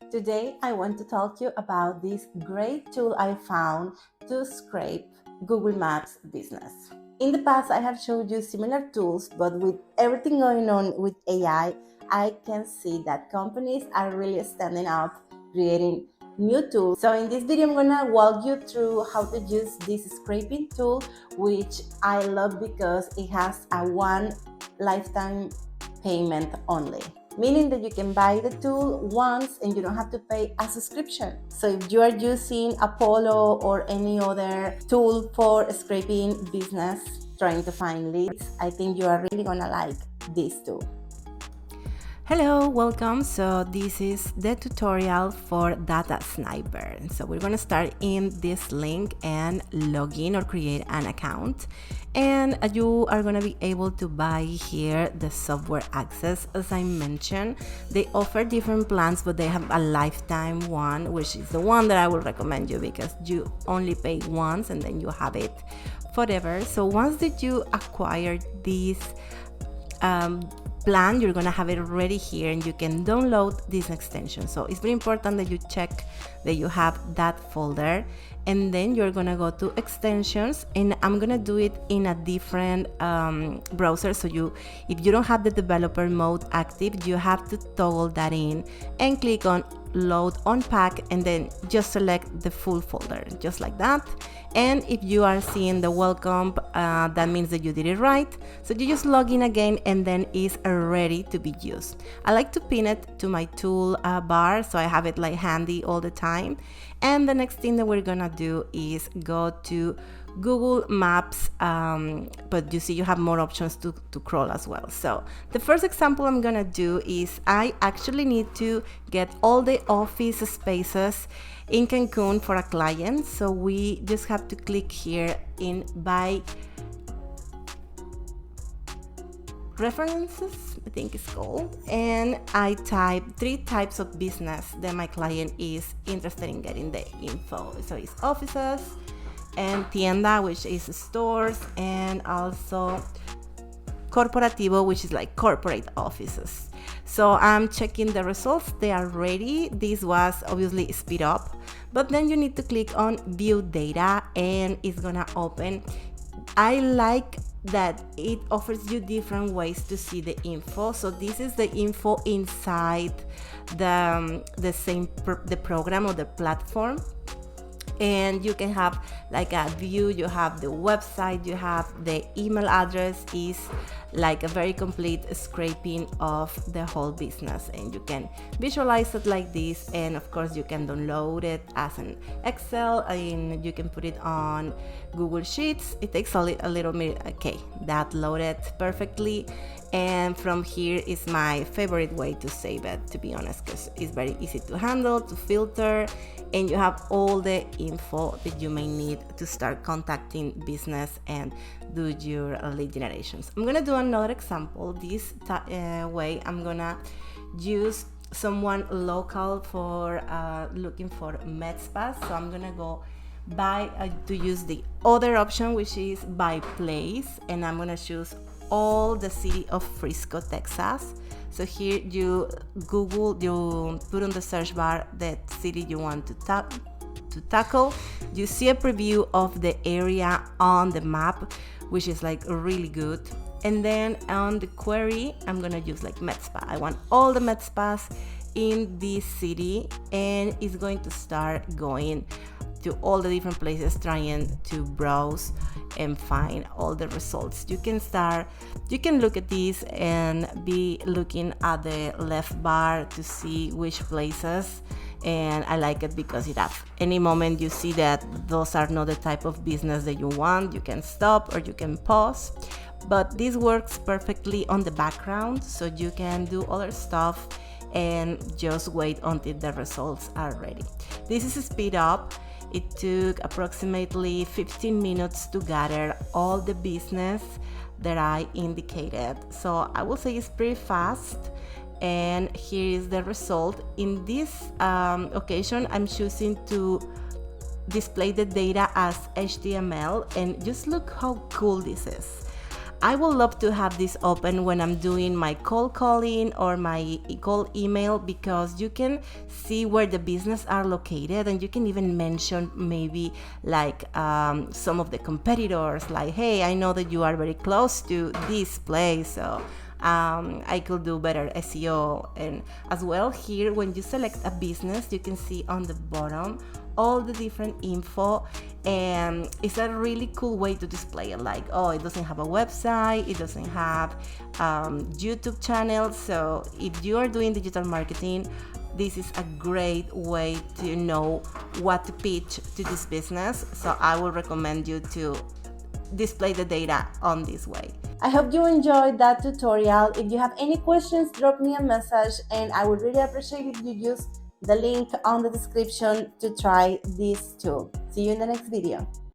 Today I want to talk to you about this great tool I found to scrape Google Maps business. In the past I have showed you similar tools, but with everything going on with AI, I can see that companies are really standing up, creating new tools. So in this video I'm gonna walk you through how to use this scraping tool, which I love because it has a one lifetime payment only, meaning that you can buy the tool once and you don't have to pay a subscription. So if you are using Apollo or any other tool for scraping business, trying to find leads, I think you are really gonna like this tool. Hello, welcome. So this is the tutorial for Data Sniper. So we're going to start in this link and log in or create an account. And you are going to be able to buy here the software access. As I mentioned, they offer different plans, but they have a lifetime one, which is the one that I would recommend you because you only pay once and then you have it forever. So once that you acquire this plan, you're gonna have it ready here and you can download this extension. So it's very important that you check that you have that folder, and then you're gonna go to extensions, and I'm gonna do it in a different browser. So if you don't have the developer mode active, you have to toggle that in and click on load unpack, and then just select the full folder just like that. And if you are seeing the welcome, that means that you did it right. So you just log in again and then it's ready to be used. I like to pin it to my tool bar so I have it like handy all the time. And the next thing that we're gonna do is go to Google Maps, but you see you have more options to crawl as well. So the first example I'm gonna do is I actually need to get all the office spaces in Cancun for a client. So we just have to click here in by references, I think it's called, and I type 3 types of business that my client is interested in getting the info. So it's offices and tienda, which is stores, and also corporativo, which is like corporate offices. So I'm checking the results, they are ready. This was obviously speed up, but then you need to click on view data and it's gonna open. I like that it offers you different ways to see the info. So this is the info inside the program or the platform, and you can have like a view, you have the website, you have the email address, is like a very complete scraping of the whole business, and you can visualize it like this. And of course you can download it as an Excel, and you can put it on Google Sheets. It takes a little minute. Okay, that loaded perfectly. And from here is my favorite way to save it, to be honest, because it's very easy to handle, to filter, and you have all the info that you may need to start contacting business and do your lead generations. I'm gonna do another example. This way I'm gonna use someone local for looking for med spas. So I'm gonna go to use the other option, which is by place, and I'm gonna choose all the city of Frisco, Texas. So here you put on the search bar the city you want to tackle. You see a preview of the area on the map, which is like really good. And then on the query, I'm gonna use like med spa. I want all the med spas in this city, and it's going to start going to all the different places trying to browse and find all the results. You can look at this and be looking at the left bar to see which places. And I like it because at any moment you see that those are not the type of business that you want, you can stop or you can pause. But this works perfectly on the background, so you can do other stuff and just wait until the results are ready. This is a speed up. It took approximately 15 minutes to gather all the business that I indicated. So I will say it's pretty fast. And here is the result. In this occasion, I'm choosing to display the data as HTML, and just look how cool this is. I would love to have this open when I'm doing my cold calling or my cold email, because you can see where the business are located, and you can even mention maybe like some of the competitors, like, hey, I know that you are very close to this place, so I could do better SEO. And as well, here when you select a business, you can see on the bottom all the different info, and it's a really cool way to display it, like, oh, it doesn't have a website, it doesn't have YouTube channel. So if you are doing digital marketing, this is a great way to know what to pitch to this business. So I would recommend you to display the data on this way. I hope you enjoyed that tutorial. If you have any questions, drop me a message, and I would really appreciate if you use the link on the description to try this tool. See you in the next video.